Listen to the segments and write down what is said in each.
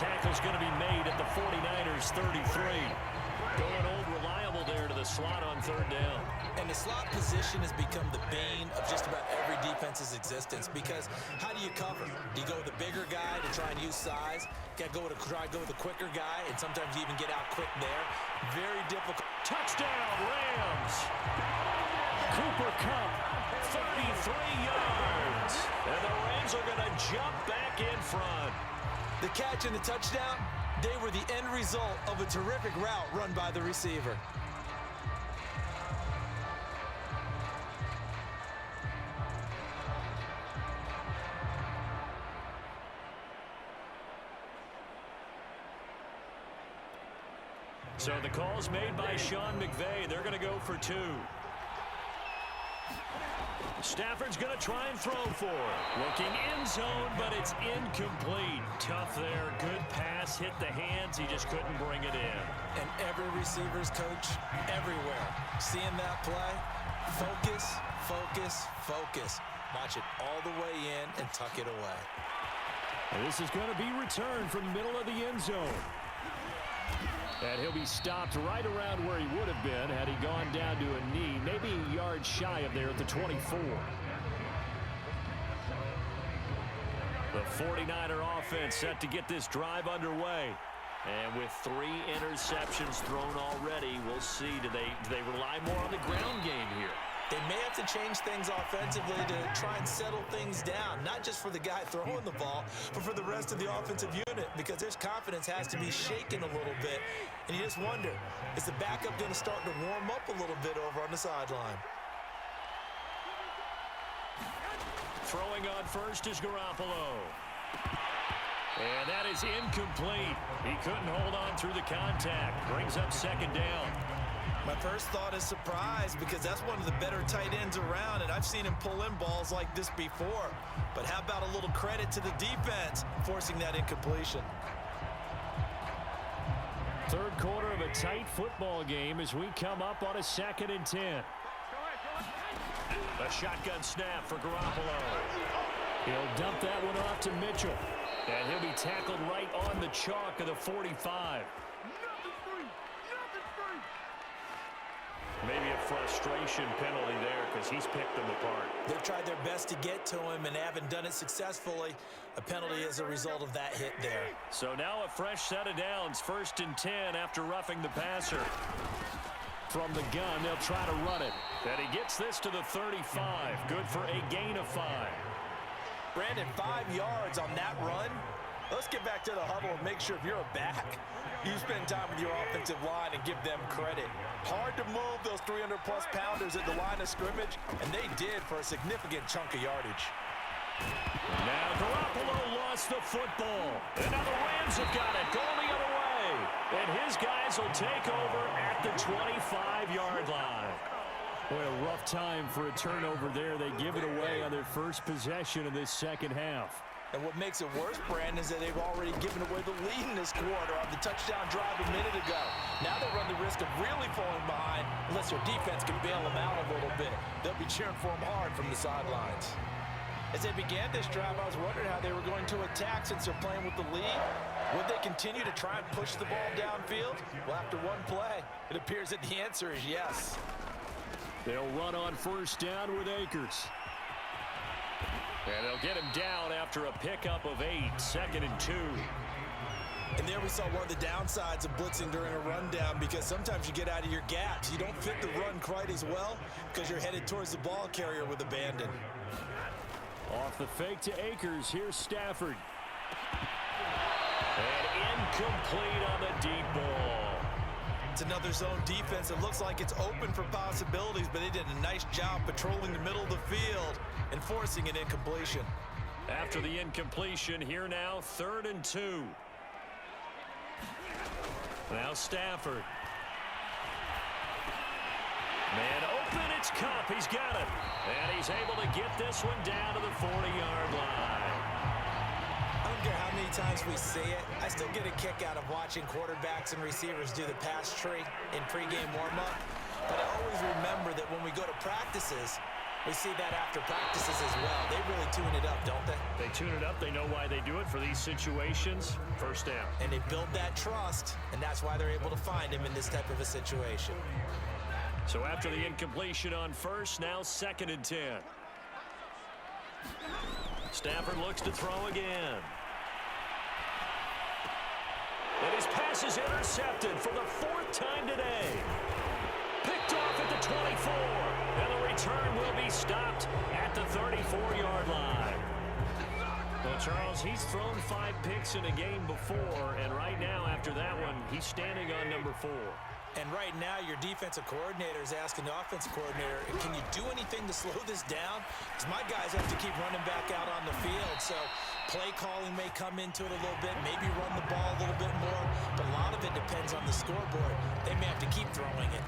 tackle's going to be made at the 49ers 33. Going old reliable there to the slot on third down. And the slot position has become the bane of just about every defense's existence, because how do you cover? Do you go with the bigger guy to try and use size? Got to try to go with the quicker guy, and sometimes you even get out quick there. Very difficult. Touchdown, Rams. Cooper Kupp, 33 yards. And the Rams are going to jump back in front. The catch and the touchdown, they were the end result of a terrific route run by the receiver. So the call's made by Sean McVay. They're going to go for two. Stafford's going to try and throw for it. Looking end zone, but it's incomplete. Tough there. Good pass. Hit the hands. He just couldn't bring it in. And every receiver's coach everywhere. Seeing that play, focus, focus, focus. Watch it all the way in and tuck it away. And this is going to be returned from the middle of the end zone. And he'll be stopped right around where he would have been had he gone down to a knee, maybe a yard shy of there at the 24. The 49er offense set to get this drive underway. And with 3 interceptions thrown already, we'll see, do they rely more on the ground game here? They may have to change things offensively to try and settle things down, not just for the guy throwing the ball, but for the rest of the offensive unit, because their confidence has to be shaken a little bit. And you just wonder, is the backup going to start to warm up a little bit over on the sideline? Throwing on first is Garoppolo. And that is incomplete. He couldn't hold on through the contact. Brings up second down. My first thought is surprise, because that's one of the better tight ends around, and I've seen him pull in balls like this before. But how about a little credit to the defense forcing that incompletion? Third quarter of a tight football game as we come up on a 2nd and 10. A shotgun snap for Garoppolo. He'll dump that one off to Mitchell. And he'll be tackled right on the chalk of the 45. Maybe a frustration penalty there because he's picked them apart. They've tried their best to get to him and haven't done it successfully. A penalty as a result of that hit there. So now a fresh set of downs. 1st and 10 after roughing the passer. From the gun, they'll try to run it. And he gets this to the 35. Good for a gain of 5. Brandon, 5 yards on that run. Let's get back to the huddle and make sure if you're a back, you spend time with your offensive line and give them credit. Hard to move those 300-plus pounders at the line of scrimmage, and they did for a significant chunk of yardage. Now Garoppolo lost the football. And now the Rams have got it, going the other way. And his guys will take over at the 25-yard line. Boy, a rough time for a turnover there. They give it away on their first possession of this second half. And what makes it worse, Brandon, is that they've already given away the lead in this quarter on the touchdown drive a minute ago. Now they run the risk of really falling behind unless their defense can bail them out a little bit. They'll be cheering for them hard from the sidelines. As they began this drive, I was wondering how they were going to attack since they're playing with the lead. Would they continue to try and push the ball downfield? Well, after one play, it appears that the answer is yes. They'll run on first down with Akers. And they'll get him down after a pickup of 8, 2nd and 2. And there we saw one of the downsides of blitzing during a rundown, because sometimes you get out of your gaps. You don't fit the run quite as well because you're headed towards the ball carrier with abandon. Off the fake to Akers, here's Stafford. And incomplete on the deep ball. It's another zone defense. It looks like it's open for possibilities, but they did a nice job patrolling the middle of the field and forcing an incompletion. After the incompletion, here now, 3rd and 2. Now Stafford. Man open, it's Kupp. He's got it. And he's able to get this one down to the 40-yard line. I don't care how many times we see it. I still get a kick out of watching quarterbacks and receivers do the pass tree in pregame warm-up. But I always remember that when we go to practices, We see that after practices as well. They really tune it up, don't they? They tune it up. They know why they do it for these situations. First down. And they build that trust, and that's why they're able to find him in this type of a situation. So after the incompletion on first, now 2nd and 10. Stafford looks to throw again. And his pass is intercepted for the 4th time today. Picked off at the 24. And the return will be stopped at the 34-yard line. Well, Charles, he's thrown 5 picks in a game before, and right now, after that one, he's standing on number 4. And right now, your defensive coordinator is asking the offensive coordinator, can you do anything to slow this down? Because my guys have to keep running back out on the field. So play calling may come into it a little bit, maybe run the ball a little bit more. But a lot of it depends on the scoreboard. They may have to keep throwing it.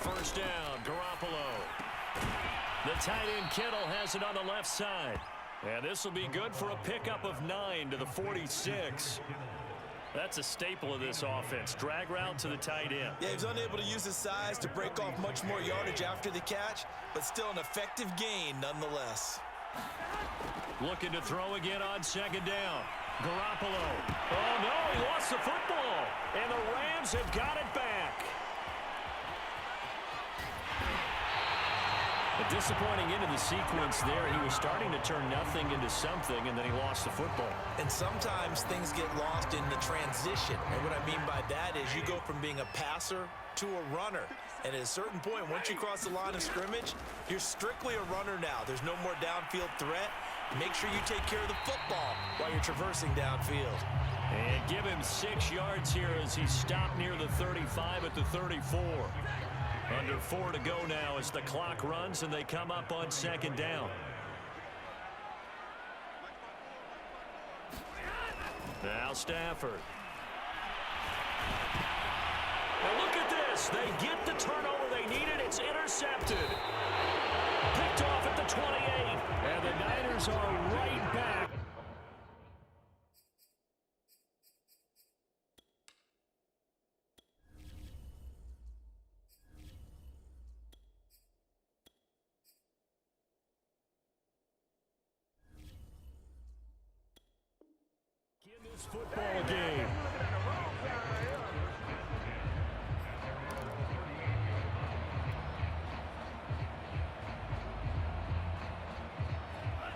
First down, Garoppolo. The tight end Kittle has it on the left side. And this will be good for a pickup of 9 to the 46. That's a staple of this offense. Drag route to the tight end. Yeah, he's unable to use his size to break off much more yardage after the catch, but still an effective gain nonetheless. Looking to throw again on 2nd down. Garoppolo. Oh, no, he lost the football. And the Rams have got it back. A disappointing end of the sequence there. He was starting to turn nothing into something, and then he lost the football. And sometimes things get lost in the transition. And what I mean by that is you go from being a passer to a runner. And at a certain point, once you cross the line of scrimmage, you're strictly a runner now. There's no more downfield threat. Make sure you take care of the football while you're traversing downfield. And give him 6 yards here as he stopped near the 35 at the 34. Under 4 to go now as the clock runs and they come up on 2nd down. Now Stafford. Now look at this. They get the turnover they needed. It's intercepted. Picked off at the 28. And the Niners are right back. Football game.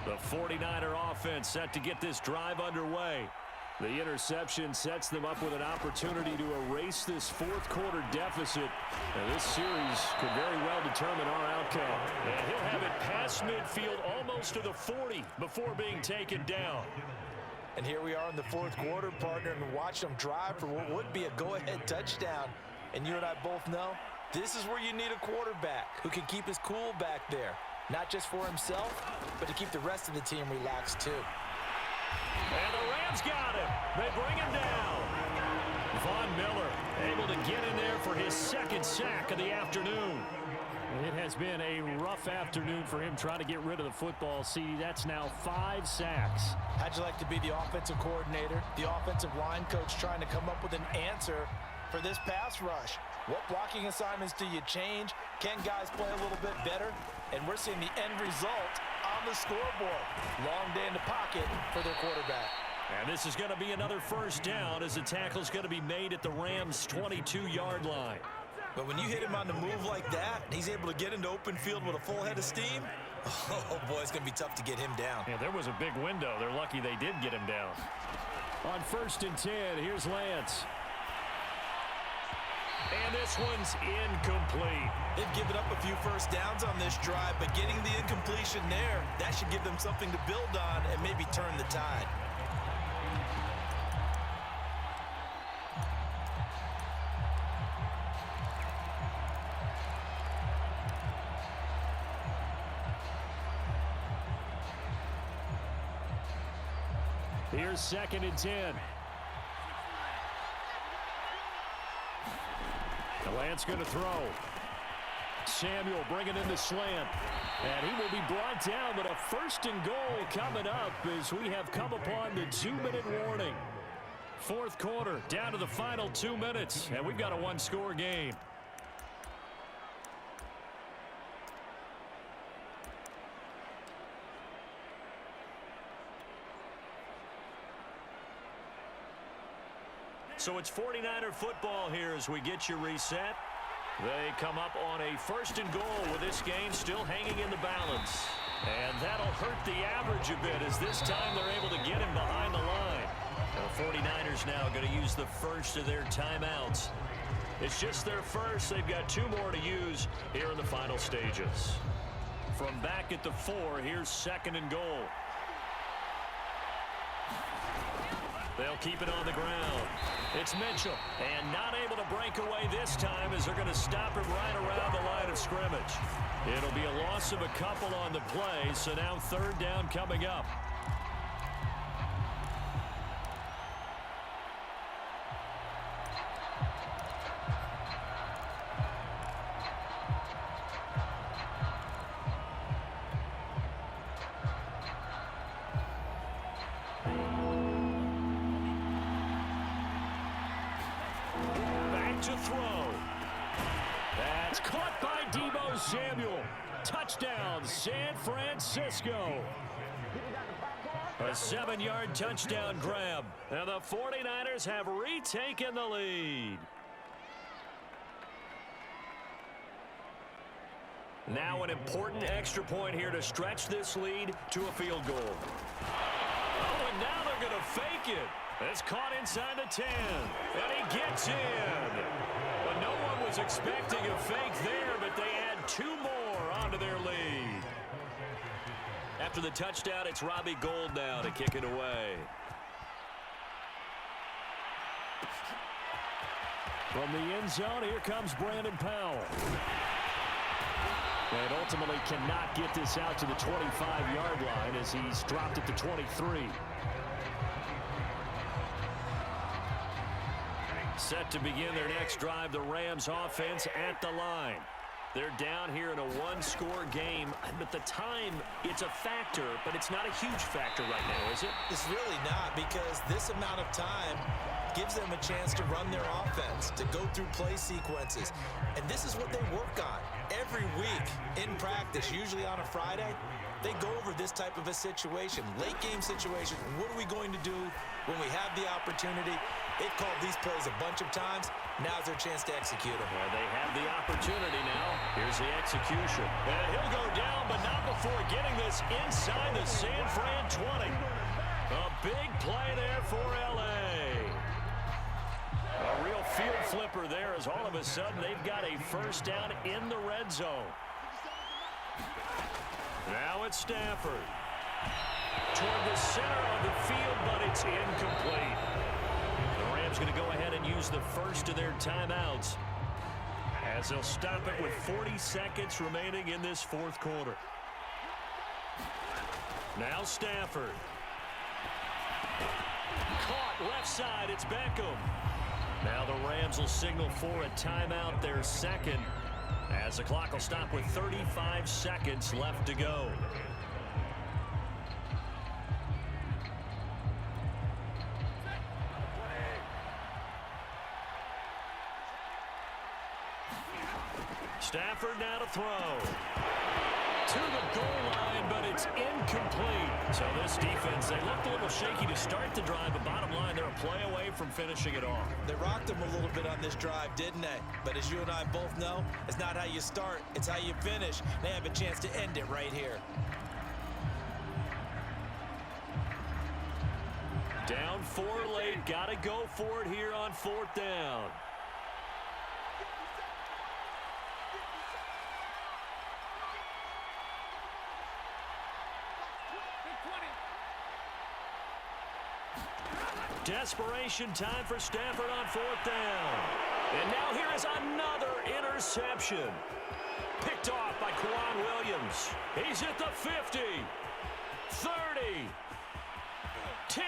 The 49er offense set to get this drive underway. The interception sets them up with an opportunity to erase this 4th quarter deficit. And this series could very well determine our outcome. And he'll have it past midfield almost to the 40 before being taken down. And here we are in the 4th quarter, partner, and watch them drive for what would be a go-ahead touchdown. And you and I both know this is where you need a quarterback who can keep his cool back there. Not just for himself, but to keep the rest of the team relaxed too. And the Rams got him. They bring him down. Von Miller able to get in there for his 2nd sack of the afternoon. It has been a rough afternoon for him trying to get rid of the football. See, that's now 5 sacks. How'd you like to be the offensive coordinator, the offensive line coach trying to come up with an answer for this pass rush? What blocking assignments do you change? Can guys play a little bit better? And we're seeing the end result on the scoreboard. Long day in the pocket for their quarterback. And this is going to be another 1st down as the tackle's going to be made at the Rams' 22-yard line. But when you hit him on the move like that, he's able to get into open field with a full head of steam, oh, boy, it's going to be tough to get him down. Yeah, there was a big window. They're lucky they did get him down. On 1st and 10, here's Lance. And this one's incomplete. They've given up a few 1st downs on this drive, but getting the incompletion there, that should give them something to build on and maybe turn the tide. Here's 2nd and 10. Lance going to throw. Samuel bringing in the slant. And he will be brought down, but a first and goal coming up as we have come upon the 2-minute warning. Fourth quarter, down to the final 2 minutes, and we've got a one-score game. So it's 49er football here as we get you reset. They come up on a first and goal with this game still hanging in the balance. And that'll hurt the average a bit as this time they're able to get him behind the line. The 49ers now going to use the first of their timeouts. It's just their first. They've got 2 more to use here in the final stages. From back at the 4, here's second and goal. They'll keep it on the ground. It's Mitchell, and not able to break away this time as they're going to stop him right around the line of scrimmage. It'll be a loss of a couple on the play, so now third down coming up. To throw. That's caught by Deebo Samuel. Touchdown, San Francisco. A 7-yard touchdown grab. And the 49ers have retaken the lead. Now an important extra point here to stretch this lead to a field goal. Oh, and now they're going to fake it. It's caught inside the 10, and he gets in. But no one was expecting a fake there, but they add 2 more onto their lead. After the touchdown, it's Robbie Gould now to kick it away. From the end zone, here comes Brandon Powell. And ultimately cannot get this out to the 25-yard line as he's dropped at the 23. Set to begin their next drive, the Rams offense at the line. They're down here in a one-score game, but the time, it's a factor, but it's not a huge factor right now, is it? It's really not, because this amount of time gives them a chance to run their offense, to go through play sequences. And this is what they work on every week in practice, usually on a Friday. They go over this type of a situation, late game situation. What are we going to do when we have the opportunity? They've called these plays a bunch of times. Now's their chance to execute them. Well, they have the opportunity now. Here's the execution. And he'll go down, but not before getting this inside the San Fran 20. A big play there for L.A. A real field flipper there as all of a sudden they've got a first down in the red zone. Now it's Stafford. Toward the center of the field, but it's incomplete. The Rams going to go ahead and use the first of their timeouts as they'll stop it with 40 seconds remaining in this fourth quarter. Now Stafford. Caught left side, it's Beckham. Now the Rams will signal for a timeout, their second, as the clock will stop with 35 seconds left to go. Stafford now to throw. To the goal line, but it's incomplete. So this defense, they looked a little shaky to start the drive, but bottom line, they're a play away from finishing it off. They rocked them a little bit on this drive, didn't they? But as you and I both know, it's not how you start, it's how you finish. They have a chance to end it right here. Down 4 late, got to go for it here on fourth down. Desperation time for Stafford on fourth down. And now here is another interception. Picked off by Quan Williams. He's at the 50, 30, 10,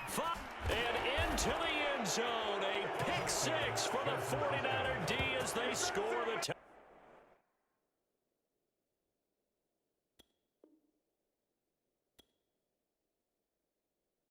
5, and into the end zone. A pick six for the 49er D as they score the touchdown.